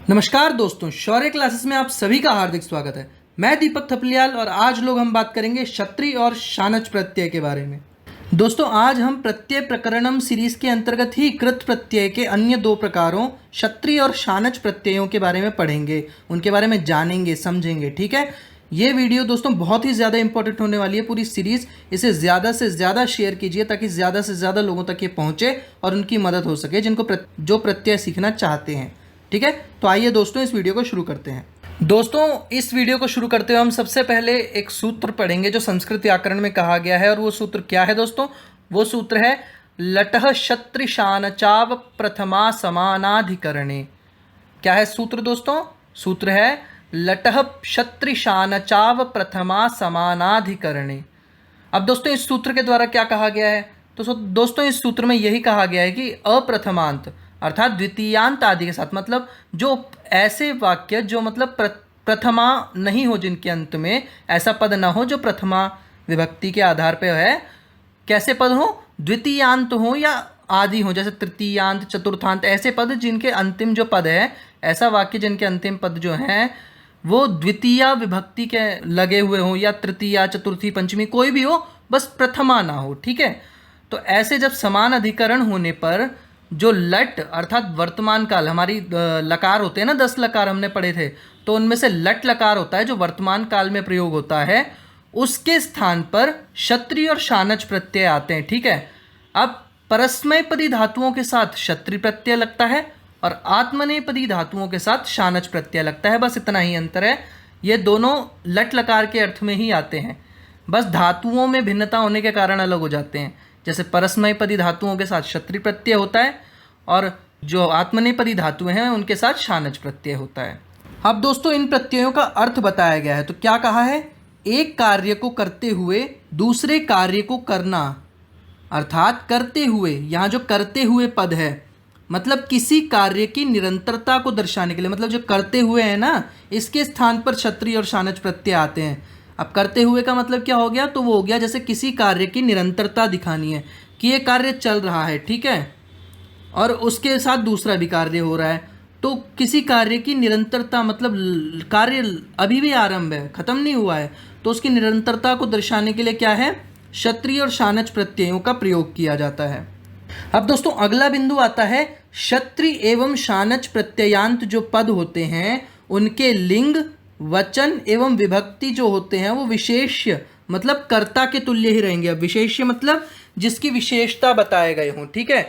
नमस्कार दोस्तों, शौर्य क्लासेस में आप सभी का हार्दिक स्वागत है। मैं दीपक थपलियाल और आज हम बात करेंगे क्षत्रि और शानच प्रत्यय के बारे में। दोस्तों, आज हम प्रत्यय प्रकरणम सीरीज के अंतर्गत ही कृत प्रत्यय के अन्य दो प्रकारों क्षत्रि और शानच प्रत्ययों के बारे में पढ़ेंगे, उनके बारे में जानेंगे, समझेंगे। ठीक है, ये वीडियो दोस्तों बहुत ही ज़्यादा इंपॉर्टेंट होने वाली है पूरी सीरीज़। इसे ज़्यादा से ज़्यादा शेयर कीजिए ताकि ज़्यादा से ज़्यादा लोगों तक ये पहुँचे और उनकी मदद हो सके जिनको जो प्रत्यय सीखना चाहते हैं। ठीक है, तो आइए दोस्तों इस वीडियो को शुरू करते हैं। दोस्तों, इस वीडियो को शुरू करते हुए हम सबसे पहले एक सूत्र पढ़ेंगे जो संस्कृत व्याकरण में कहा गया है। और वो सूत्र क्या है दोस्तों? वो सूत्र है लटः क्षत्रि शानचाव प्रथमा समानाधिकरणे। क्या है सूत्र दोस्तों? सूत्र है लटः क्षत्रि शानचाव प्रथमा समानाधिकरणे। अब दोस्तों इस सूत्र के द्वारा क्या कहा गया है? तो दोस्तों इस सूत्र में यही कहा गया है कि अप्रथमांत अर्थात द्वितीयांत आदि के साथ, मतलब जो ऐसे वाक्य जो मतलब प्रथमा नहीं हो, जिनके अंत में ऐसा पद ना हो जो प्रथमा विभक्ति के आधार पे है। कैसे पद हो? द्वितीयांत हो या आदि हो, जैसे तृतीयांत, चतुर्थांत, ऐसे पद जिनके अंतिम जो पद है, ऐसा वाक्य जिनके अंतिम पद जो हैं वो द्वितीया विभक्ति के लगे हुए हो या तृतीया, चतुर्थी, पंचमी, कोई भी हो, बस प्रथमा ना हो। ठीक है, तो ऐसे जब समान अधिकरण होने पर जो लट अर्थात वर्तमान काल, हमारी लकार होते हैं ना, 10 लकार हमने पढ़े थे, तो उनमें से लट लकार होता है जो वर्तमान काल में प्रयोग होता है, उसके स्थान पर क्षत्रि और शानच प्रत्यय आते हैं। ठीक है, अब परस्मैपदी धातुओं के साथ क्षत्रि प्रत्यय लगता है और आत्मनेपदी धातुओं के साथ शानच प्रत्यय लगता है। बस इतना ही अंतर है। ये दोनों लट लकार के अर्थ में ही आते हैं, बस धातुओं में भिन्नता होने के कारण अलग हो जाते हैं। जैसे परस्मैपदी धातुओं के साथ क्षत्रि प्रत्यय होता है और जो आत्मनेपदी धातुएं हैं उनके साथ शानच प्रत्यय होता है। अब दोस्तों इन प्रत्ययों का अर्थ बताया गया है। तो क्या कहा है? एक कार्य को करते हुए दूसरे कार्य को करना, अर्थात करते हुए, यहाँ जो करते हुए पद है मतलब किसी कार्य की निरंतरता को दर्शाने के लिए, मतलब जो करते हुए है ना, इसके स्थान पर क्षत्रि और शानच प्रत्यय आते हैं। अब करते हुए का मतलब क्या हो गया? तो वो हो गया जैसे किसी कार्य की निरंतरता दिखानी है कि ये कार्य चल रहा है, ठीक है, और उसके साथ दूसरा भी कार्य हो रहा है। तो किसी कार्य की निरंतरता मतलब कार्य अभी भी आरंभ है, ख़त्म नहीं हुआ है, तो उसकी निरंतरता को दर्शाने के लिए क्या है? क्षत्रि और शानच प्रत्ययों का प्रयोग किया जाता है। अब दोस्तों अगला बिंदु आता है क्षत्रि एवं शानच प्रत्ययांत जो पद होते हैं उनके लिंग, वचन एवं विभक्ति जो होते हैं वो विशेष्य मतलब कर्ता के तुल्य ही रहेंगे। अब विशेष्य मतलब जिसकी विशेषता बताए गए हों। ठीक है,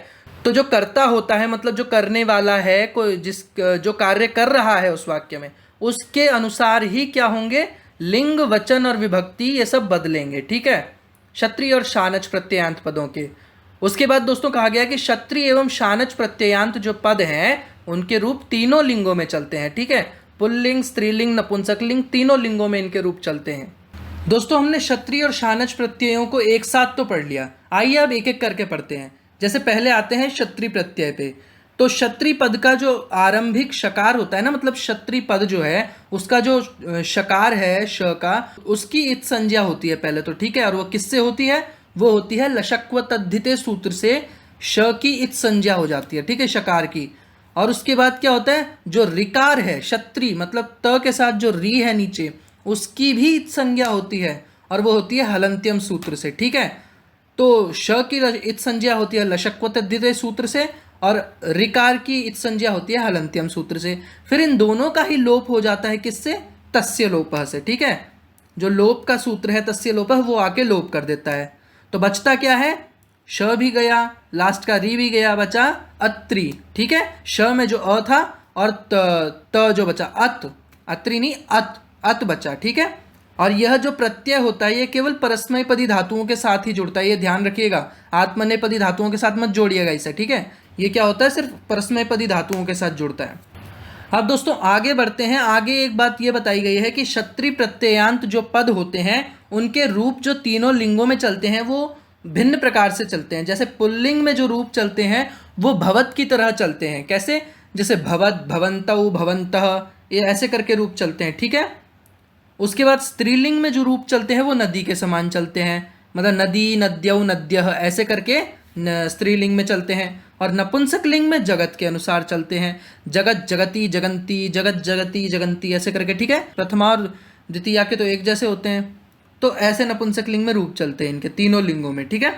तो जो कर्ता होता है मतलब जो करने वाला है, कोई जो कार्य कर रहा है उस वाक्य में, उसके अनुसार ही क्या होंगे? लिंग, वचन और विभक्ति ये सब बदलेंगे। ठीक है, क्षत्रि और शानच प्रत्ययांत पदों के। उसके बाद दोस्तों कहा गया कि क्षत्रि एवं शानच प्रत्ययांत जो पद हैं उनके रूप तीनों लिंगों में चलते हैं। ठीक है, पुल्लिंग, स्त्रीलिंग, नपुंसकलिंग, तीनों लिंगों में इनके रूप चलते हैं। दोस्तों हमने क्षत्रि और शानच प्रत्ययों को एक साथ तो पढ़ लिया, आइए अब एक एक करके पढ़ते हैं। जैसे पहले आते हैं क्षत्रि प्रत्यय पे। तो क्षत्रि पद का जो आरंभिक शकार होता है ना, मतलब क्षत्रि पद जो है उसका जो शकार है श का, उसकी इत संज्ञा होती है पहले तो। ठीक है, और वो किससे होती है? वो होती है लशक्व तद्धिते सूत्र से श की इत संज्ञा हो जाती है। ठीक है, शकार की। और उसके बाद क्या होता है? जो रिकार है क्षत्रि मतलब त के साथ जो री है नीचे, उसकी भी इत संज्ञा होती है और वो होती है हलंत्यम सूत्र से। ठीक है, तो श की इत संज्ञा होती है लशक्व तद्धिते सूत्र से और रिकार की इत संज्ञा होती है हलंत्यम सूत्र से। फिर इन दोनों का ही लोप हो जाता है किससे? तस्य लोपः से। ठीक है, जो लोप का सूत्र है तस्य लोपः, वो आके लोप कर देता है। तो बचता क्या है? श भी गया, लास्ट का री भी गया, बचा अत्रि। ठीक है, श में जो अ था और त जो बचा अत, अत्रि नहीं अत बचा। ठीक है, और यह जो प्रत्यय होता है ये केवल परस्मैपदी धातुओं के साथ ही जुड़ता है, ये ध्यान रखिएगा। आत्मनेपदी धातुओं के साथ मत जोड़िएगा इसे। ठीक है, ये क्या होता है? सिर्फ परस्मैपदी धातुओं के साथ जुड़ता है। अब दोस्तों आगे बढ़ते हैं। आगे एक बात ये बताई गई है कि क्षत्रि प्रत्ययांत जो पद होते हैं उनके रूप जो तीनों लिंगों में चलते हैं वो भिन्न प्रकार से चलते हैं। जैसे पुल्लिंग में जो रूप चलते हैं वो भवत की तरह चलते हैं। कैसे? जैसे भवत, भवन्तौ, भवन्तः, ये ऐसे करके रूप चलते हैं। ठीक है, उसके बाद स्त्रीलिंग में जो रूप चलते हैं वो नदी के समान चलते हैं, मतलब नदी, नद्यौ, नद्यः, ऐसे करके स्त्रीलिंग में चलते हैं, और नपुंसक लिंग में जगत के अनुसार चलते हैं। जगत जगती जगंती, जगत जगती जगंती, ऐसे करके, ठीक है। प्रथमा और द्वितीया के तो एक जैसे होते हैं, तो ऐसे नपुंसक लिंग में रूप चलते हैं इनके तीनों लिंगों में, ठीक है।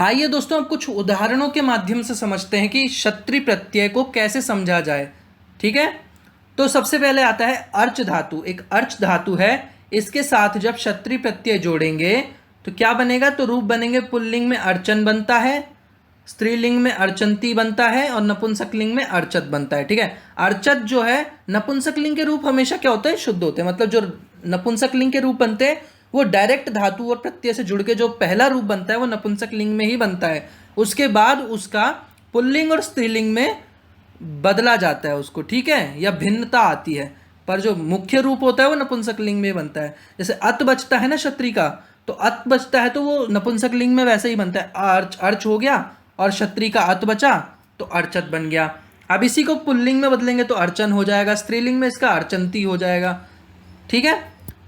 आइए दोस्तों अब कुछ उदाहरणों के माध्यम से समझते हैं कि क्षत्रि प्रत्यय को कैसे समझा जाए, ठीक है। तो सबसे पहले आता है अर्च धातु। एक अर्च धातु है, इसके साथ जब क्षत्रि प्रत्यय जोड़ेंगे तो क्या बनेगा, तो रूप बनेंगे। पुल्लिंग में अर्चन बनता है, स्त्रीलिंग में अर्चंती बनता है, और नपुंसक लिंग में अर्चत बनता है, ठीक है। अर्चत जो है, नपुंसक लिंग के रूप हमेशा क्या होते हैं, शुद्ध होते हैं। मतलब जो नपुंसक लिंग के रूप बनते हैं वो डायरेक्ट धातु और प्रत्यय से जुड़ के जो पहला रूप बनता है वो नपुंसक लिंग में ही बनता है। उसके बाद उसका पुल्लिंग और स्त्रीलिंग में बदला जाता है उसको, ठीक है, या भिन्नता आती है, पर जो मुख्य रूप होता है वो नपुंसक लिंग में बनता है। जैसे अत बचता है ना क्षत्रि का, तो अत बचता है तो वो नपुंसक लिंग में वैसे ही बनता है। अर्च, अर्च हो गया, और क्षत्रि का अत बचा तो अर्चत बन गया। अब इसी को पुल्लिंग में बदलेंगे तो अर्चन हो जाएगा, स्त्रीलिंग में इसका अर्चंती हो जाएगा, ठीक है।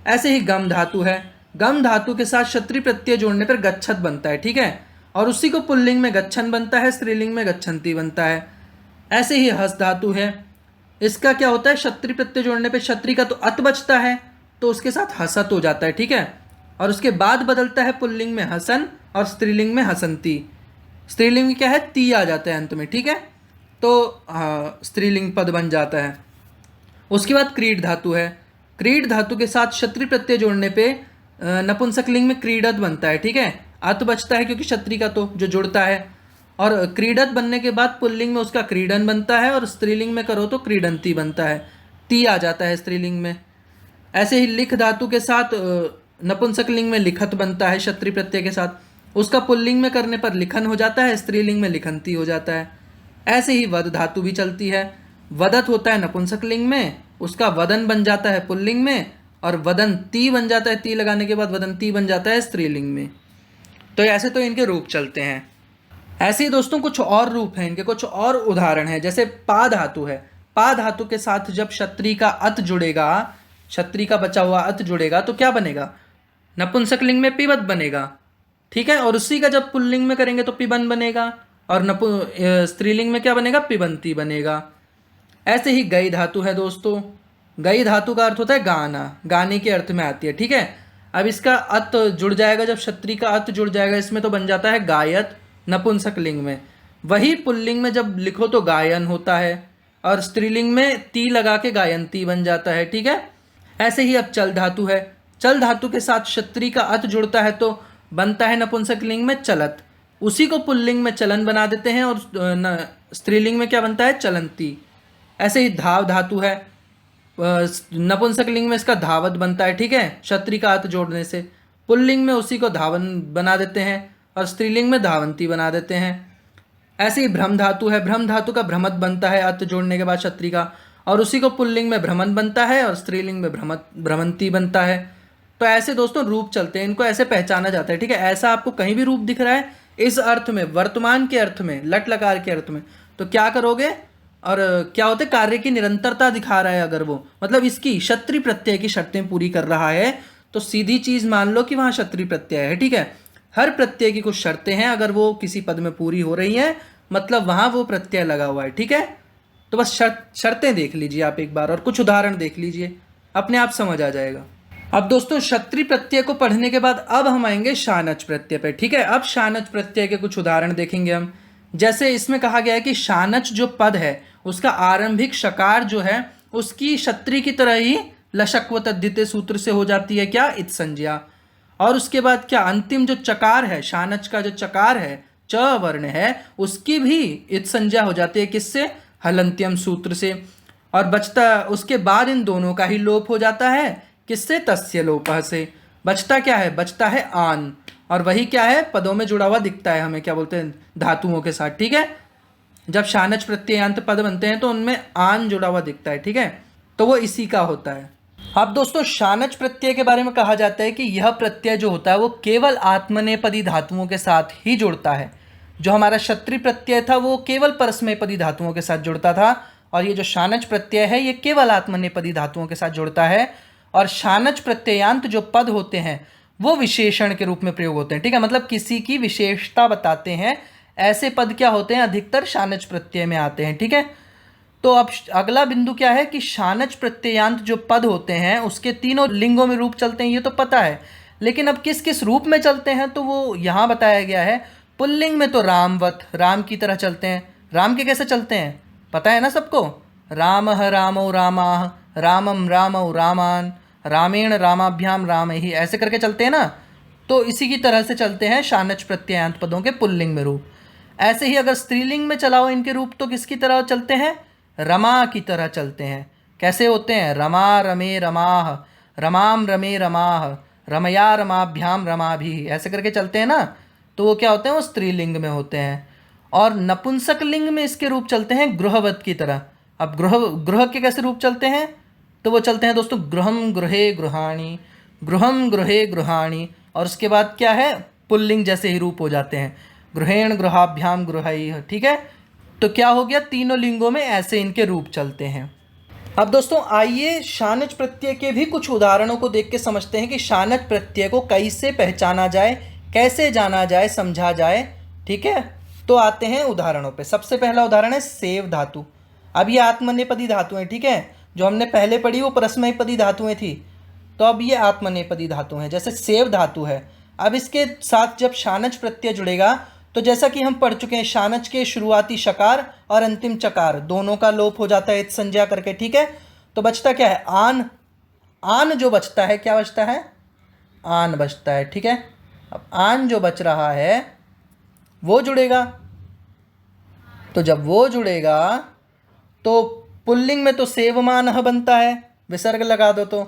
ऐसे ही गम धातु है, गम धातु के साथ क्षत्रि प्रत्यय जोड़ने पर गच्छत बनता है, ठीक है, और उसी को पुल्लिंग में गच्छन बनता है, स्त्रीलिंग में गच्छन्ति बनता है। ऐसे ही हस धातु है, इसका क्या होता है, क्षत्रि प्रत्यय जोड़ने पे क्षत्रि का तो अत बचता है तो उसके साथ हसत हो जाता है, ठीक है, और उसके बाद बदलता है पुल्लिंग में हसन और स्त्रीलिंग में हसंती। स्त्रीलिंग में क्या है, ती आ जाता है अंत में, ठीक है, तो स्त्रीलिंग पद बन जाता है। उसके बाद क्रीड धातु है, क्रीड धातु के साथ क्षत्रि प्रत्यय जोड़ने पे नपुंसक लिंग में क्रीडत बनता है, ठीक है। अत बचता है क्योंकि क्षत्रि का तो जो जुड़ता है, और क्रीडत बनने के बाद पुल्लिंग में उसका क्रीडन बनता है, और स्त्रीलिंग में करो तो क्रीडंती बनता है, ती आ जाता है स्त्रीलिंग में। ऐसे ही लिख धातु के साथ नपुंसक लिंग में लिखत बनता है क्षत्रि प्रत्यय के साथ, उसका पुल्लिंग में करने पर लिखन हो जाता है, स्त्रीलिंग में लिखंती हो जाता है। ऐसे ही वद धातु भी चलती है, वदत होता है नपुंसक लिंग में, उसका वदन बन जाता है पुल्लिंग में, और वदंती बन जाता है, ती लगाने के बाद वदंती बन जाता है स्त्रीलिंग में। तो ऐसे तो इनके रूप चलते हैं। ऐसे ही दोस्तों कुछ और रूप हैं इनके, कुछ और उदाहरण हैं। जैसे पा धातु है, पा धातु के साथ जब क्षत्रि का अत जुड़ेगा, क्षत्रि का बचा हुआ अत जुड़ेगा तो क्या बनेगा, नपुंसक लिंग में पिबत बनेगा, ठीक है, और उसी का जब पुल्लिंग में करेंगे तो पिबन बनेगा, और स्त्रीलिंग में क्या बनेगा, पिबंती बनेगा। ऐसे ही गई धातु है दोस्तों, गई धातु का अर्थ होता है गाना, गाने के अर्थ में आती है, ठीक है। अब इसका अत जुड़ जाएगा, जब क्षत्रि का अत जुड़ जाएगा इसमें तो बन जाता है गायत नपुंसक लिंग में। वही पुल्लिंग में जब लिखो तो गायन होता है, और स्त्रीलिंग में ती लगा के गायंती बन जाता है, ठीक है। ऐसे ही अब चल धातु है, चल धातु के साथ क्षत्रि का अत जुड़ता है तो बनता है नपुंसक लिंग में चलत, उसी को पुल्लिंग में चलन बना देते हैं, और स्त्रीलिंग में क्या बनता है, चलंती। ऐसे ही धाव धातु है, नपुंसक लिंग में इसका धावत बनता है, ठीक है, क्षत्रि का अत जोड़ने से। पुल्लिंग में उसी को धावन बना देते हैं, और स्त्रीलिंग में धावंती बना देते हैं। ऐसे ही भ्रम धातु है, भ्रम धातु का भ्रमत बनता है अत जोड़ने के बाद क्षत्रि का, और उसी को पुल्लिंग में भ्रमण बनता है, और स्त्रीलिंग में भ्रमंती बनता है। तो ऐसे दोस्तों रूप चलते हैं, इनको ऐसे पहचाना जाता है, ठीक है। ऐसा आपको कहीं भी रूप दिख रहा है इस अर्थ में, वर्तमान के अर्थ में, लट लकार के अर्थ में, तो क्या करोगे, और क्या होते, कार्य की निरंतरता दिखा रहा है अगर वो, मतलब इसकी क्षत्रि प्रत्यय की शर्तें पूरी कर रहा है, तो सीधी चीज मान लो कि वहाँ क्षत्रि प्रत्यय है, ठीक है। हर प्रत्यय की कुछ शर्तें हैं, अगर वो किसी पद में पूरी हो रही हैं मतलब वहाँ वो प्रत्यय लगा हुआ है, ठीक है। तो बस शर्तें देख लीजिए आप एक बार, और कुछ उदाहरण देख लीजिए, अपने आप समझ आ जाएगा। अब दोस्तों क्षत्रि प्रत्यय को पढ़ने के बाद अब हम आएंगे शानच प्रत्यय पे, ठीक है। अब शानच प्रत्यय के कुछ उदाहरण देखेंगे हम। जैसे इसमें कहा गया है कि शानच जो पद है उसका आरंभिक शकार जो है उसकी क्षत्रि की तरह ही लशक्व तद्धिते सूत्र से हो जाती है क्या, इत संज्ञा। और उसके बाद क्या, अंतिम जो चकार है, शानच का जो चकार है, च वर्ण है, उसकी भी इत संज्ञा हो जाती है किससे, हलंत्यम सूत्र से। और बचता उसके बाद इन दोनों का ही लोप हो जाता है किससे, तस्य लोपः से। बचता क्या है, बचता है आन, और वही क्या है, पदों में जुड़ा हुआ दिखता है हमें, क्या बोलते हैं, धातुओं के साथ, ठीक है। जब शानच प्रत्ययांत पद बनते हैं तो उनमें आन जुड़ा हुआ दिखता है, ठीक है, तो वो इसी का होता है। अब दोस्तों शानच प्रत्यय के बारे में कहा जाता है कि यह प्रत्यय जो होता है वो केवल आत्मनेपदी धातुओं के साथ ही जुड़ता है। जो हमारा क्षत्रि प्रत्यय था वो केवल परस्मैपदी धातुओं के साथ जुड़ता था, और ये जो शानच प्रत्यय है ये केवल आत्मनेपदी धातुओं के साथ जुड़ता है। और शानच प्रत्ययांत जो पद होते हैं वो विशेषण के रूप में प्रयोग होते हैं, ठीक है, मतलब किसी की विशेषता बताते हैं, ऐसे पद क्या होते हैं, अधिकतर शानच प्रत्यय में आते हैं। ठीक है, तो अब अगला बिंदु क्या है कि शानच प्रत्ययांत जो पद होते हैं उसके तीनों लिंगों में रूप चलते हैं, ये तो पता है, लेकिन अब किस किस रूप में चलते हैं तो वो यहाँ बताया गया है। पुल्लिंग में तो रामवत, राम की तरह चलते हैं। राम के कैसे चलते हैं पता है ना सबको, रामः रामौ रामाः, रामम रामौ रामान, रामेण रामाभ्याम राम ही, ऐसे करके चलते हैं ना। तो इसी की तरह से चलते हैं शानच प्रत्ययांत पदों के पुल्लिंग में रूप। ऐसे ही अगर स्त्रीलिंग में चलाओ इनके रूप तो किसकी तरह चलते हैं, रमा की तरह चलते हैं। कैसे होते हैं, रमा रमे रमाह, रमाम रमे रमाह, रमया रमाभ्याम रमा भी, ऐसे करके चलते हैं ना। तो वो क्या होते हैं, वो स्त्रीलिंग में होते हैं। और नपुंसक लिंग में इसके रूप चलते हैं गृहवत की तरह। अब गृह के कैसे रूप चलते हैं, तो वो चलते हैं दोस्तों गृहम गृहे गृहाणी, गृहम गृहे गृहाणी, और उसके बाद क्या है, पुल्लिंग जैसे ही रूप हो जाते हैं, गृहेण गृहाभ्याम गृहई। ठीक है, तो क्या हो गया, तीनों लिंगों में ऐसे इनके रूप चलते हैं। अब दोस्तों आइए शानच प्रत्यय के भी कुछ उदाहरणों को देख के समझते हैं कि शानच प्रत्यय को कैसे पहचाना जाए, कैसे जाना जाए, समझा जाए। ठीक है, तो आते हैं उदाहरणों पे। सबसे पहला उदाहरण है सेव धातु। अब ये आत्मनेपदी धातुएं, ठीक है, जो हमने पहले पढ़ी वो परस्मैपदी धातुएं थी, तो अब ये आत्मनेपदी धातु हैं। जैसे सेव धातु है, अब इसके साथ जब शानच प्रत्यय जुड़ेगा तो जैसा कि हम पढ़ चुके हैं, शानच के शुरुआती शकार और अंतिम चकार दोनों का लोप हो जाता है इत संज्ञा करके। ठीक है, तो बचता क्या है, आन। आन जो बचता है, क्या बचता है, आन बचता है। ठीक है, अब आन जो बच रहा है वो जुड़ेगा, तो जब वो जुड़ेगा तो पुल्लिंग में तो सेवमानः बनता है, विसर्ग लगा दो तो।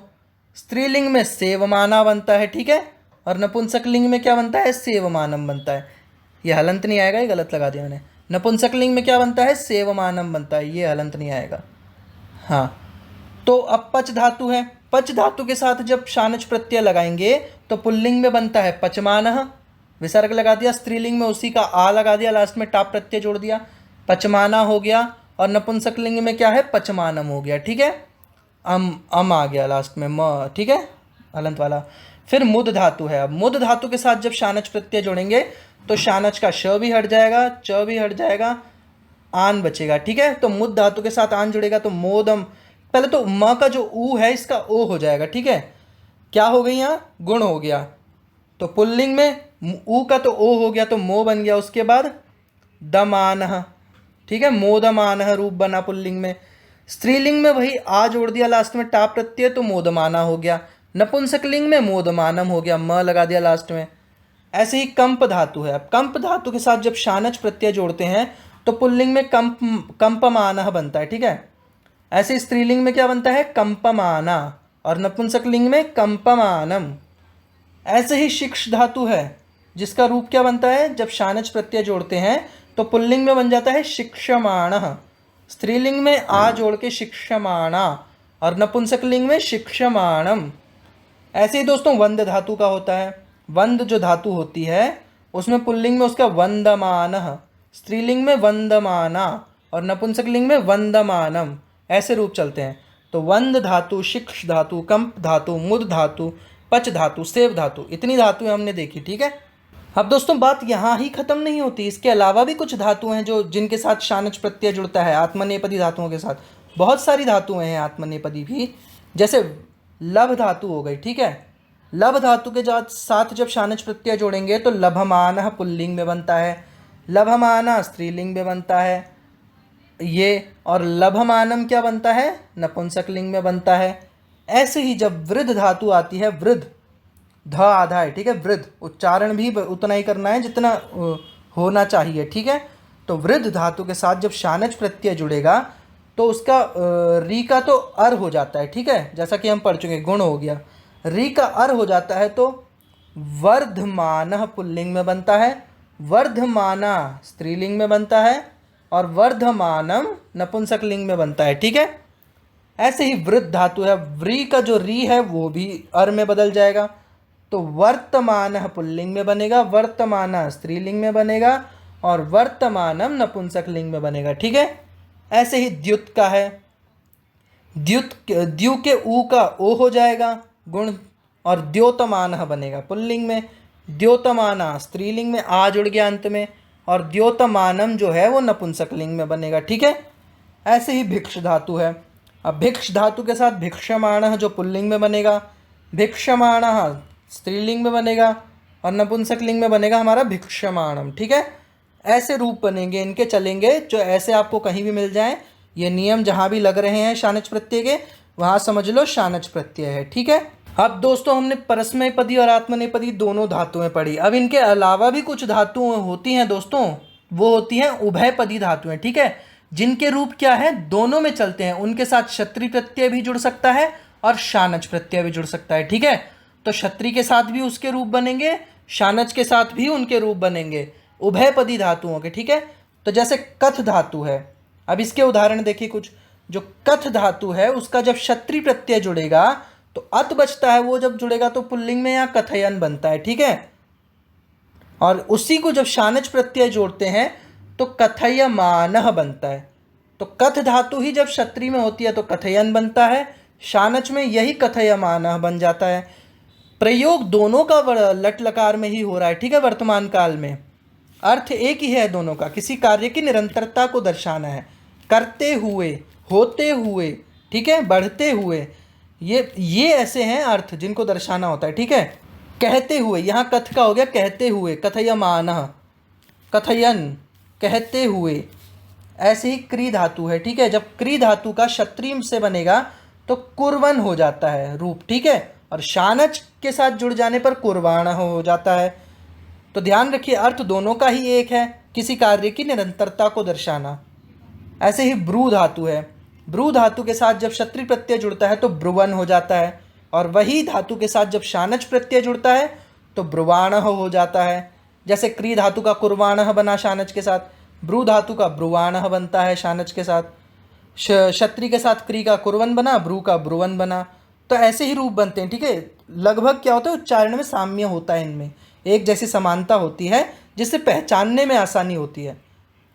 स्त्रीलिंग में सेवमाना बनता है, ठीक है, और नपुंसक लिंग में क्या बनता है, सेवमानम बनता है। ये हलंत नहीं आएगा, ये गलत लगा दिया मैंने। नपुंसक लिंग में क्या बनता है, सेवमानम बनता है, ये हलंत नहीं आएगा। हाँ, तो अब पच धातु है, पच धातु के साथ जब शानच प्रत्यय लगाएंगे तो पुल्लिंग में बनता है पचमानः, विसर्ग लगा दिया, स्त्रीलिंग में उसी का आ लगा दिया, लास्ट में टाप प्रत्यय जोड़ दिया, पचमाना हो गया, और नपुंसक लिंग में क्या है, पचमानम हो गया। ठीक है, अम आ गया लास्ट में म, ठीक है, हलंत वाला। फिर मुद धातु है, अब मुद धातु के साथ जब शानच प्रत्यय जोड़ेंगे तो शानच का श भी हट जाएगा, च भी हट जाएगा, आन बचेगा। ठीक है, तो मुद धातु के साथ आन जुड़ेगा तो मोदम, पहले तो म का जो ऊ है इसका ओ हो जाएगा। ठीक है, क्या हो गई, यहाँ गुण हो गया, तो पुल्लिंग में ऊ का तो ओ हो गया तो मो बन गया, उसके बाद दमानः, ठीक है, मोदमानः रूप बना पुल्लिंग में। स्त्रीलिंग में वही आ जोड़ दिया लास्ट में टाप प्रत्यय तो मोदमाना हो गया। नपुंसक लिंग में मोदमानम हो गया, म लगा दिया लास्ट में। ऐसे ही कंप धातु है, अब कंप धातु के साथ जब शानच प्रत्यय जोड़ते हैं तो पुल्लिंग में कंपमानः बनता है। ठीक है, ऐसे स्त्रीलिंग में क्या बनता है, कंपमाना, और नपुंसक लिंग में कंपमानम। ऐसे ही शिक्ष धातु है, जिसका रूप क्या बनता है, जब शानच प्रत्यय जोड़ते हैं तो पुल्लिंग में बन जाता है शिक्षमाणः, स्त्रीलिंग में आ जोड़ के शिक्षमाणा, और नपुंसक लिंग में शिक्षमाणम। ऐसे ही दोस्तों वंद धातु का होता है, वंद जो धातु होती है उसमें पुल्लिंग में उसका वंदमानः, स्त्रीलिंग में वंदमाना, और नपुंसक लिंग में वंदमानम, ऐसे रूप चलते हैं। तो वंद धातु, शिक्ष धातु, कंप धातु, मुद धातु, पच धातु, सेव धातु, इतनी धातुएं हमने देखी। ठीक है, अब दोस्तों बात यहाँ ही खत्म नहीं होती, इसके अलावा भी कुछ धातुएं हैं जो जिनके साथ शानच प्रत्यय जुड़ता है आत्मनेपदी धातुओं के साथ। बहुत सारी धातुएं हैं आत्मनेपदी भी, जैसे लभ धातु हो गई। ठीक है, लभ धातु के साथ जब शानच प्रत्यय जोड़ेंगे तो लभमानः पुल्लिंग में बनता है, लभमाना स्त्रीलिंग में बनता है ये, और लभमानम क्या बनता है, नपुंसक लिंग में बनता है। ऐसे ही जब वृद्ध धातु आती है, वृद्ध ध आधा है, ठीक है, वृद्ध उच्चारण भी उतना ही करना है जितना होना चाहिए। ठीक है, तो वृद्ध धातु के साथ जब शानच प्रत्यय जुड़ेगा तो उसका री का तो अर हो जाता है। ठीक है, जैसा कि हम पढ़ चुके, गुण हो गया, री का अर हो जाता है तो वर्धमानः पुल्लिंग में बनता है, वर्धमाना स्त्रीलिंग में बनता है, और वर्धमानम नपुंसक लिंग में बनता है। ठीक है, ऐसे ही वृद्ध धातु है, व्री का जो री है वो भी अर में बदल जाएगा, तो वर्तमानः पुल्लिंग में बनेगा, वर्तमाना स्त्रीलिंग में बनेगा, और वर्तमानम नपुंसक लिंग में बनेगा। ठीक है, ऐसे ही द्युत का है, द्यु के ऊ का ओ हो जाएगा गुण, और द्योतमानः बनेगा पुल्लिंग में, द्योतमाना स्त्रीलिंग में आ जुड़ गया अंत में, और द्योतमानम जो है वो नपुंसकलिंग में बनेगा। ठीक है, ऐसे ही भिक्ष धातु है। अब भिक्ष धातु के साथ भिक्षमाणः जो पुल्लिंग में बनेगा, भिक्षमाणः स्त्रीलिंग में बनेगा और नपुंसकलिंग में बनेगा हमारा भिक्षमाणम। ठीक है, ऐसे रूप बनेंगे इनके, चलेंगे जो ऐसे आपको कहीं भी मिल जाए। ये नियम जहाँ भी लग रहे हैं शानच प्रत्यय के, वहाँ समझ लो शानच प्रत्यय है। ठीक है, अब दोस्तों हमने परस्मैपदी और आत्मनेपदी दोनों धातुएं पढ़ी। अब इनके अलावा भी कुछ धातुएं होती हैं दोस्तों, वो होती हैं उभयपदी धातुएं। ठीक है, जिनके रूप क्या है, दोनों में चलते हैं। उनके साथ क्षत्रि प्रत्यय भी जुड़ सकता है और शानच प्रत्यय भी जुड़ सकता है। ठीक है, तो क्षत्रि के साथ भी उसके रूप बनेंगे, शानच के साथ भी उनके रूप बनेंगे, उभयपदी धातुओं के। ठीक है, तो जैसे कथ धातु है, अब इसके उदाहरण देखिए कुछ। जो कथ धातु है उसका जब क्षत्रि प्रत्यय जुड़ेगा तो अत बचता है, वो जब जुड़ेगा तो पुल्लिंग में यहाँ कथयन बनता है। ठीक है, और उसी को जब शानच प्रत्यय जोड़ते हैं तो कथयमानः बनता है। तो कथ धातु ही जब क्षत्रि में होती है तो कथयन बनता है, शानच में यही कथयमानः बन जाता है। प्रयोग दोनों का लट लकार में ही हो रहा है। ठीक है, वर्तमान काल में अर्थ एक ही है दोनों का, किसी कार्य की निरंतरता को दर्शाना है। करते हुए, होते हुए, ठीक है, बढ़ते हुए, ये ऐसे हैं अर्थ जिनको दर्शाना होता है। ठीक है, कहते हुए, यहाँ कथ का हो गया कहते हुए, कथयमानः, कथयन, कहते हुए। ऐसे ही क्री धातु है। ठीक है, जब क्री धातु का क्षत्रिय से बनेगा तो कुर्वन हो जाता है रूप। ठीक है, और शानच के साथ जुड़ जाने पर कुर्वाण हो जाता है। तो ध्यान रखिए, अर्थ दोनों का ही एक है, किसी कार्य की निरंतरता को दर्शाना। ऐसे ही ब्रू धातु है। ब्रू धातु के साथ जब क्षत्रि प्रत्यय जुड़ता है तो ब्रुवन हो जाता है, और वही धातु के साथ जब शानच प्रत्यय जुड़ता है तो ब्रुवाण हो जाता है। जैसे क्री धातु का कुर्वाण बना शानच के साथ, ब्रू धातु का ब्रुवाण बनता है शानच के साथ। क्षत्रि के साथ क्री का कुर्वन बना, ब्रू का ब्रुवन बना। तो ऐसे ही रूप बनते हैं। ठीक है, लगभग क्या होता है, उच्चारण में साम्य होता है, इनमें एक जैसी समानता होती है जिससे पहचानने में आसानी होती है।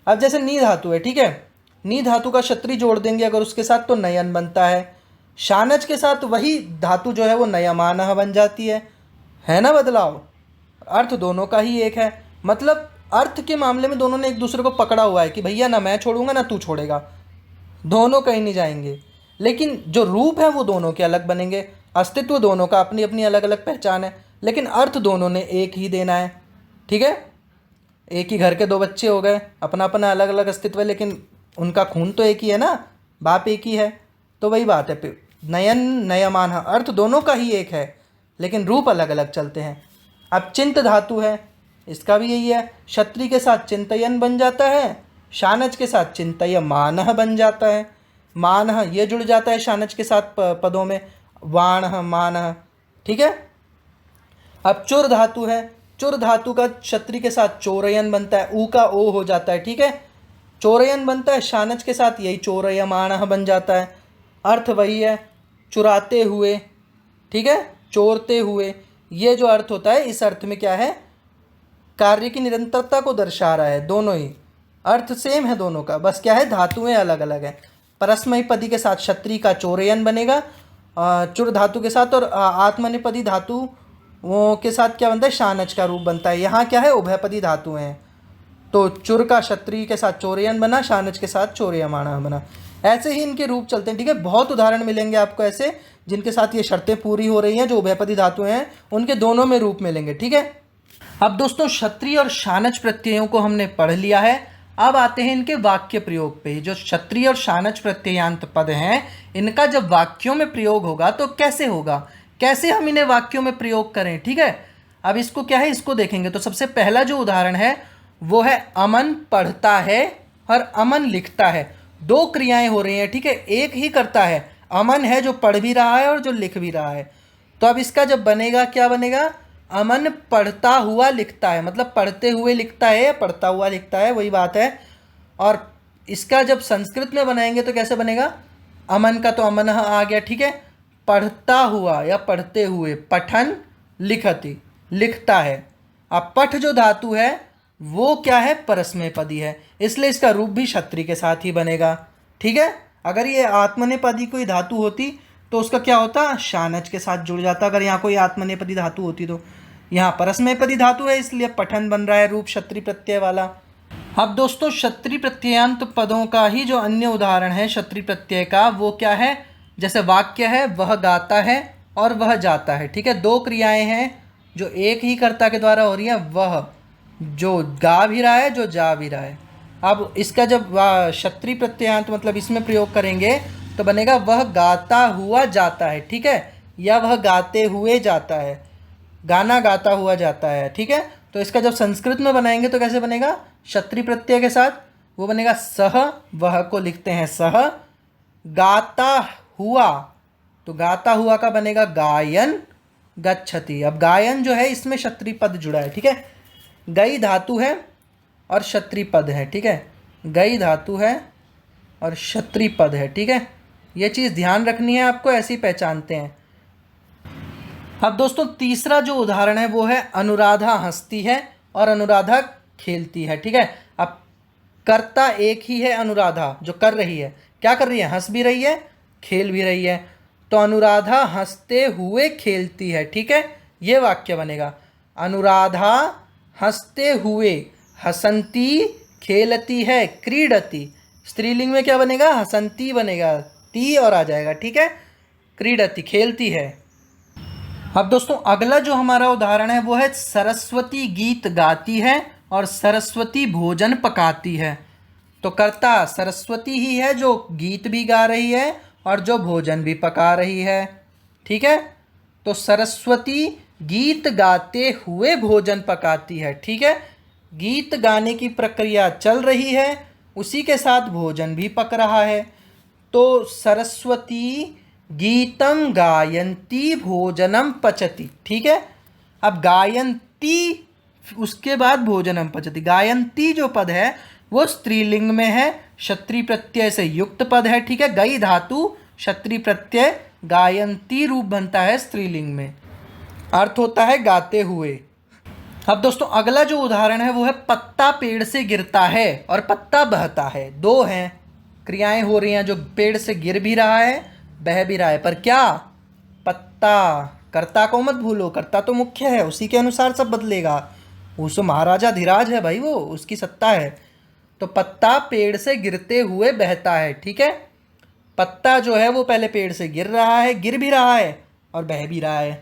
अब जैसे नी धातु है। ठीक है, नी धातु का क्षत्रि जोड़ देंगे अगर उसके साथ तो नयन बनता है। शानच के साथ वही धातु जो है वो नयमानः बन जाती है ना बदलाव। अर्थ दोनों का ही एक है, मतलब अर्थ के मामले में दोनों ने एक दूसरे को पकड़ा हुआ है कि भैया ना मैं छोड़ूंगा ना तू छोड़ेगा, दोनों कहीं नहीं जाएंगे। लेकिन जो रूप है वो दोनों के अलग बनेंगे, अस्तित्व दोनों का अपनी अपनी अलग अलग पहचान है, लेकिन अर्थ दोनों ने एक ही देना है। ठीक है, एक ही घर के दो बच्चे हो गए, अपना अपना अलग अलग अस्तित्व है, लेकिन उनका खून तो एक ही है ना, बाप एक ही है। तो वही बात है, नयन नयमान, अर्थ दोनों का ही एक है लेकिन रूप अलग अलग चलते हैं। अब चिंत धातु है, इसका भी यही है, क्षत्रि के साथ चिंतयन बन जाता है, शानच के साथ चिंतयमानः बन जाता है। मानः ये जुड़ जाता है शानच के साथ पदों में, वाणः मानः। ठीक है, अब चुर धातु है। चुर धातु का क्षत्रि के साथ चोरयन बनता है, ऊ का ओ हो जाता है। ठीक है, चोरयन बनता है, शानच के साथ यही चोरयमाणः बन जाता है। अर्थ वही है, चुराते हुए। ठीक है, चोरते हुए, ये जो अर्थ होता है इस अर्थ में क्या है, कार्य की निरंतरता को दर्शा रहा है। दोनों ही अर्थ सेम है दोनों का, बस क्या है धातुएं अलग अलग है। परस्मैपदी के साथ क्षत्रि का चोरयन बनेगा चुर धातु के साथ, और आत्मनेपदी धातु वो के साथ क्या बनता है, शानच का रूप बनता है। यहाँ क्या है, उभयपदी धातु हैं, तो चुर का क्षत्रिय के साथ चोरयन बना, शानच के साथ चोरयमाणः बना। ऐसे ही इनके रूप चलते हैं। ठीक है, बहुत उदाहरण मिलेंगे आपको ऐसे जिनके साथ ये शर्तें पूरी हो रही हैं, जो उभयपदी धातु हैं उनके दोनों में रूप मिलेंगे। ठीक है, अब दोस्तों क्षत्रिय और शानच प्रत्ययों को हमने पढ़ लिया है। अब आते हैं इनके वाक्य प्रयोग पे। जो क्षत्रिय और शानच प्रत्ययांत पद हैं, इनका जब वाक्यों में प्रयोग होगा तो कैसे होगा, कैसे हम इन्हें वाक्यों में प्रयोग करें। ठीक है, अब इसको क्या है, इसको देखेंगे। तो सबसे पहला जो उदाहरण है वो है अमन पढ़ता है और अमन लिखता है। दो क्रियाएं हो रही हैं। ठीक है, एक ही करता है, अमन है जो पढ़ भी रहा है और जो लिख भी रहा है। तो अब इसका जब बनेगा, क्या बनेगा, अमन पढ़ता हुआ लिखता है, मतलब पढ़ते हुए लिखता है या पढ़ता हुआ लिखता है, वही बात है। और इसका जब संस्कृत में बनाएंगे तो कैसे बनेगा, अमन का तो अमन आ गया। ठीक है, पढ़ता हुआ या पढ़ते हुए, पठन लिखति, लिखता है। अब पठ जो धातु है वो क्या है, परस्मैपदी है, इसलिए इसका रूप भी क्षत्रि के साथ ही बनेगा। ठीक है, अगर ये आत्मनेपदी कोई धातु होती तो उसका क्या होता, शानच के साथ जुड़ जाता। अगर यहाँ कोई आत्मनेपदी धातु होती तो यहाँ परस्मैपदी धातु है, इसलिए पठन बन रहा है रूप क्षत्रि प्रत्यय वाला। अब दोस्तों क्षत्रिय प्रत्ययान्त पदों का ही जो अन्य उदाहरण है क्षत्रिय प्रत्यय का, वो क्या है? जैसे वाक्य है, वह गाता है और वह जाता है। ठीक है, दो क्रियाएं हैं जो एक ही कर्ता के द्वारा हो रही है। वह जो गा भी रहा है, जो जा भी रहा है। अब इसका जब क्षत्रिय प्रत्ययान्त मतलब इसमें प्रयोग करेंगे तो बनेगा वह गाता हुआ जाता है। ठीक है, या वह गाते हुए जाता है, गाना गाता हुआ जाता है। ठीक है, तो इसका जब संस्कृत में बनाएंगे तो कैसे बनेगा? क्षत्रिय प्रत्यय के साथ वो बनेगा सह, वह को लिखते हैं सह, गाता हुआ, तो गाता हुआ का बनेगा गायन गच्छति। अब गायन जो है इसमें क्षत्रिय पद जुड़ा है। ठीक है, गई धातु है और क्षत्रिय पद है। ठीक है, गई धातु है और क्षत्रिय पद है। ठीक है, ये चीज़ ध्यान रखनी है आपको, ऐसे ही पहचानते हैं। अब दोस्तों तीसरा जो उदाहरण है वो है अनुराधा हंसती है और अनुराधा खेलती है। ठीक है, अब कर्ता एक ही है, अनुराधा जो कर रही है, क्या कर रही है? हंस भी रही है, खेल भी रही है। तो अनुराधा हंसते हुए खेलती है। ठीक है, ये वाक्य बनेगा अनुराधा हंसते हुए, हसंती खेलती है, क्रीडति। स्त्रीलिंग में क्या बनेगा? हसंती बनेगा, ती और आ जाएगा। ठीक है, क्रीडति खेलती है। अब दोस्तों अगला जो हमारा उदाहरण है वो है सरस्वती गीत गाती है और सरस्वती भोजन पकाती है। तो कर्ता सरस्वती ही है जो गीत भी गा रही है और जो भोजन भी पका रही है। ठीक है, तो सरस्वती गीत गाते हुए भोजन पकाती है। ठीक है, गीत गाने की प्रक्रिया चल रही है, उसी के साथ भोजन भी पक रहा है। तो सरस्वती गीतम गायंती भोजनम पचती। ठीक है, अब गायंती उसके बाद भोजनम पचती। गायंती जो पद है वो स्त्रीलिंग में है, क्षत्रिय प्रत्यय से युक्त पद है। ठीक है, गई धातु क्षत्रिय प्रत्यय, गायंती रूप बनता है स्त्रीलिंग में, अर्थ होता है गाते हुए। अब दोस्तों अगला जो उदाहरण है वो है पत्ता पेड़ से गिरता है और पत्ता बहता है। दो हैं क्रियाएं हो रही हैं, जो पेड़ से गिर भी रहा है, बह भी रहा है, पर क्या? पत्ता। कर्ता को मत भूलो, कर्ता तो मुख्य है, उसी के अनुसार सब बदलेगा। उसो महाराजा धीराज है भाई, वो उसकी सत्ता है। तो पत्ता पेड़ से गिरते हुए बहता है। ठीक है, पत्ता जो है वो पहले पेड़ से गिर रहा है, गिर भी रहा है और बह भी रहा है।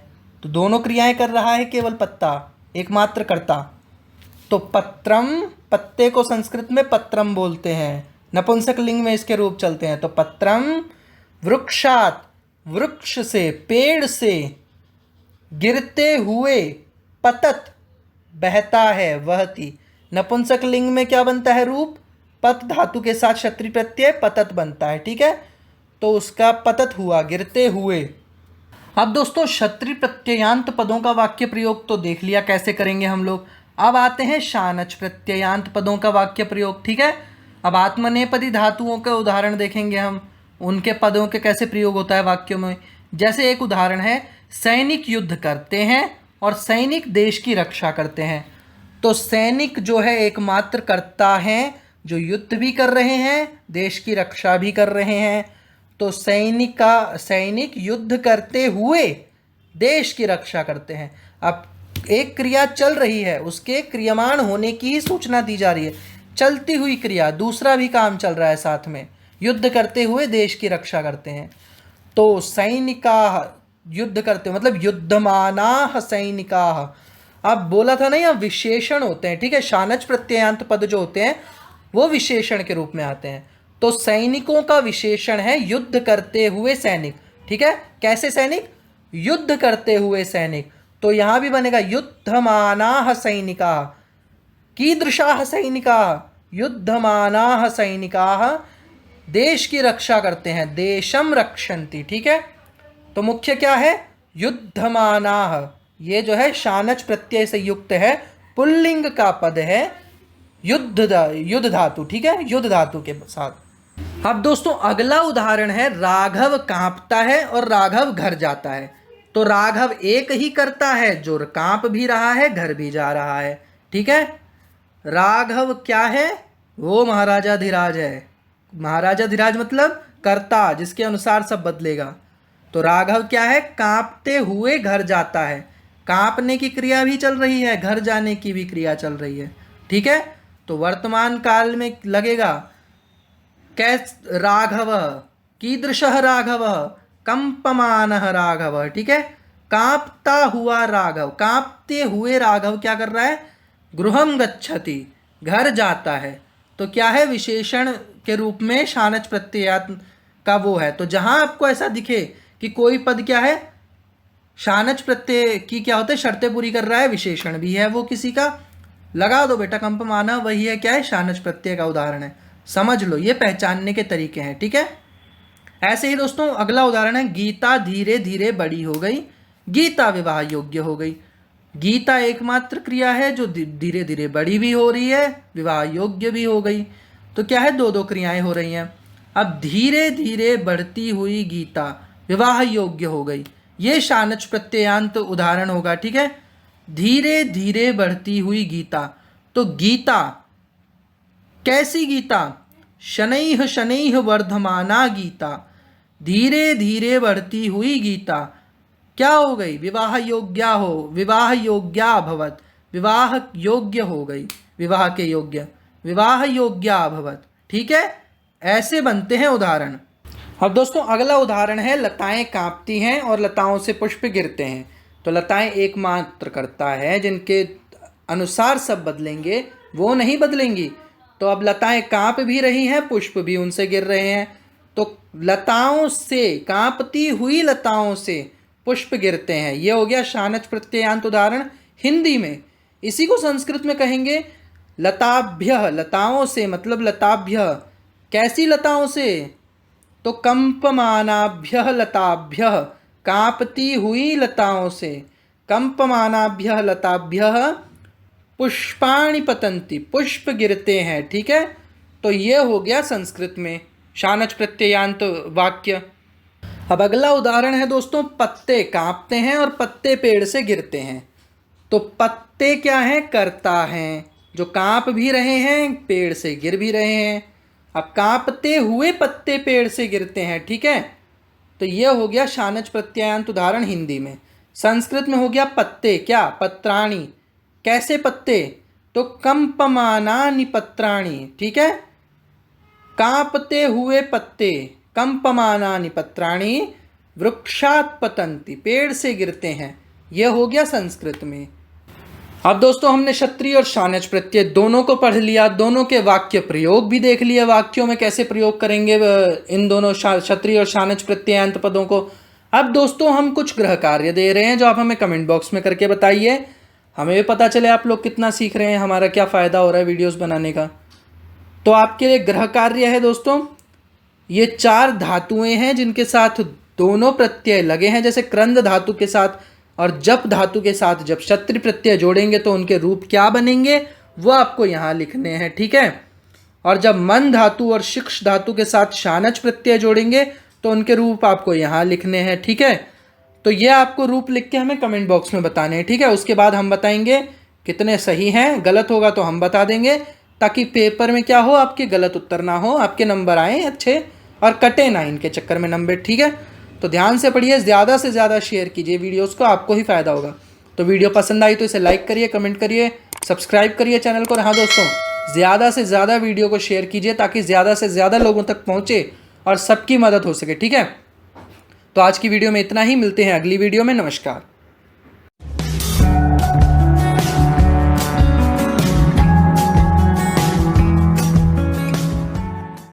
तो दोनों क्रियाएं कर रहा है केवल पत्ता, एकमात्र कर्ता। तो पत्रम, पत्ते को संस्कृत में पत्रम बोलते हैं, नपुंसक लिंग में इसके रूप चलते हैं। तो पत्रम वृक्षात, वृक्ष से, पेड़ से, गिरते हुए, पतत बहता है, वहती। नपुंसक लिंग में क्या बनता है रूप? पत धातु के साथ क्षत्रिय प्रत्यय पतत बनता है। ठीक है, तो उसका पतत हुआ, गिरते हुए। अब दोस्तों क्षत्रिय प्रत्ययांत पदों का वाक्य प्रयोग तो देख लिया कैसे करेंगे हम लोग। अब आते हैं शानच प्रत्ययांत पदों का वाक्य प्रयोग। ठीक है, अब आत्मनेपदी धातुओं का उदाहरण देखेंगे हम, उनके पदों के कैसे प्रयोग होता है वाक्यों में। जैसे एक उदाहरण है, सैनिक युद्ध करते हैं और सैनिक देश की रक्षा करते हैं। तो सैनिक जो है एकमात्र कर्ता हैं जो युद्ध भी कर रहे हैं, देश की रक्षा भी कर रहे हैं। तो सैनिक युद्ध करते हुए देश की रक्षा करते हैं। अब एक क्रिया चल रही है, उसके क्रियमाण होने की ही सूचना दी जा रही है, चलती हुई क्रिया, दूसरा भी काम चल रहा है साथ में, युद्ध करते हुए देश की रक्षा करते हैं। तो सैनिका युद्ध करते मतलब युद्धमानाः सैनिकाः। अब बोला था ना, यहाँ विशेषण होते हैं। ठीक है, शानच प्रत्ययांत पद जो होते हैं वो विशेषण के रूप में आते हैं। तो सैनिकों का विशेषण है युद्ध करते हुए सैनिक। ठीक है, कैसे सैनिक? युद्ध करते हुए सैनिक। तो यहाँ भी बनेगा युद्धमानाः सैनिकाः, कीदृशाः सैनिकाः, युद्धमानाः सैनिकाः, देश की रक्षा करते हैं, देशम रक्षन्ति। ठीक है, तो मुख्य क्या है? युद्धमानाः। ये जो है शानच प्रत्यय से युक्त है, पुल्लिंग का पद है, युद्ध धातु। ठीक है, युद्ध धातु के साथ। अब दोस्तों अगला उदाहरण है, राघव कांपता है और राघव घर जाता है। तो राघव एक ही करता है जो कांप भी रहा है, घर भी जा रहा है। ठीक है, राघव क्या है? वो महाराजा धीराज है। महाराजा धीराज मतलब कर्ता, जिसके अनुसार सब बदलेगा। तो राघव क्या है? कांपते हुए घर जाता है। कांपने की क्रिया भी चल रही है, घर जाने की भी क्रिया चल रही है। ठीक है, तो वर्तमान काल में लगेगा कैस राघव, कीदृशः राघव, कंपमानः राघव। ठीक है, कांपता हुआ राघव, कांपते हुए राघव क्या कर रहा है, गृहम गच्छति, घर जाता है। तो क्या है, विशेषण के रूप में शानच प्रत्ययात का वो है। तो जहां आपको ऐसा दिखे कि कोई पद क्या है, शानच प्रत्यय की क्या होता है, शर्तें पूरी कर रहा है, विशेषण भी है वो किसी का, लगा दो बेटा कंपमाना, वही है क्या है, शानच प्रत्यय का उदाहरण है। समझ लो, ये पहचानने के तरीके हैं। ठीक है, ऐसे ही दोस्तों अगला उदाहरण है, गीता धीरे धीरे बड़ी हो गई, गीता विवाह योग्य हो गई। गीता एकमात्र क्रिया है जो धीरे धीरे बड़ी भी हो रही है, विवाह योग्य भी हो गई। तो क्या है, दो दो क्रियाएं हो रही हैं। अब धीरे धीरे बढ़ती हुई गीता विवाह योग्य हो गई, ये शानच प्रत्ययांत उदाहरण होगा। ठीक है, धीरे धीरे बढ़ती हुई गीता, तो गीता कैसी गीता, शनैः शनैः वर्धमाना गीता, धीरे धीरे बढ़ती हुई गीता क्या हो गई, विवाह योग्या हो, विवाह योग्या अभवत, विवाह योग्य हो गई, विवाह के योग्य, विवाह योग्या अभवत। ठीक है, ऐसे बनते हैं उदाहरण। अब दोस्तों अगला उदाहरण है, लताएं कांपती हैं और लताओं से पुष्प गिरते हैं। तो लताएं एकमात्र करता है, जिनके अनुसार सब बदलेंगे वो नहीं बदलेंगी। तो अब लताएं कांप भी रही हैं, पुष्प भी उनसे गिर रहे हैं। तो लताओं से, कांपती हुई लताओं से पुष्प गिरते हैं, ये हो गया शानच प्रत्ययांत उदाहरण हिंदी में। इसी को संस्कृत में कहेंगे लताभ्यः, लताओं से मतलब लताभ्यः, कैसी लताओं से, तो कंपमानाभ्यः लताभ्यः, कांपती हुई लताओं से, कंपमानाभ्यः लताभ्यः पुष्पाणि पतन्ति, पुष्प गिरते हैं। ठीक है, तो ये हो गया संस्कृत में शानच प्रत्ययांत वाक्य। अब अगला उदाहरण है दोस्तों, पत्ते कांपते हैं और पत्ते पेड़ से गिरते हैं। तो पत्ते क्या हैं, कर्ता हैं, जो कांप भी रहे हैं, पेड़ से गिर भी रहे हैं। अब कांपते हुए पत्ते पेड़ से गिरते हैं। ठीक है, तो यह हो गया शानच प्रत्ययांत उदाहरण हिंदी में। संस्कृत में हो गया पत्ते क्या, पत्राणि, कैसे पत्ते, तो कंपमानानि पत्राणि। ठीक है, कांपते हुए पत्ते, कंपमानानि पत्राणि वृक्षात् पतन्ति, पेड़ से गिरते हैं। यह हो गया संस्कृत में। अब दोस्तों हमने क्षत्रिय और शानच प्रत्यय दोनों को पढ़ लिया, दोनों के वाक्य प्रयोग भी देख लिया, वाक्यों में कैसे प्रयोग करेंगे इन दोनों क्षत्रिय और शानच प्रत्ययांत पदों को। अब दोस्तों हम कुछ गृह कार्य दे रहे हैं, जो आप हमें कमेंट बॉक्स में करके बताइए, हमें भी पता चले आप लोग कितना सीख रहे हैं, हमारा क्या फ़ायदा हो रहा है वीडियोस बनाने का। तो आपके लिए गृह कार्य है दोस्तों, ये 4 धातुएं हैं जिनके साथ दोनों प्रत्यय लगे हैं, जैसे क्रंद धातु के साथ और जप धातु के साथ जब क्षत्रिय प्रत्यय जोड़ेंगे तो उनके रूप क्या बनेंगे वो आपको यहाँ लिखने हैं। ठीक है, और जब मन धातु और शिक्ष धातु के साथ शानच प्रत्यय जोड़ेंगे तो उनके रूप आपको यहाँ लिखने हैं। ठीक है, तो ये आपको रूप लिख के हमें कमेंट बॉक्स में बताने हैं। ठीक है, उसके बाद हम बताएंगे कितने सही हैं, गलत होगा तो हम बता देंगे, ताकि पेपर में क्या हो, आपके गलत उत्तर ना हो, आपके नंबर आए अच्छे और कटे ना इनके चक्कर में नंबर। ठीक है, तो ध्यान से पढ़िए, ज़्यादा से ज़्यादा शेयर कीजिए वीडियोस को, आपको ही फ़ायदा होगा। तो वीडियो पसंद आई तो इसे लाइक करिए, कमेंट करिए, सब्सक्राइब करिए चैनल को। हाँ दोस्तों, ज़्यादा से ज़्यादा वीडियो को शेयर कीजिए ताकि ज़्यादा से ज़्यादा लोगों तक पहुँचे और सबकी मदद हो सके। ठीक है, तो आज की वीडियो में इतना ही, मिलते हैं अगली वीडियो में। नमस्कार।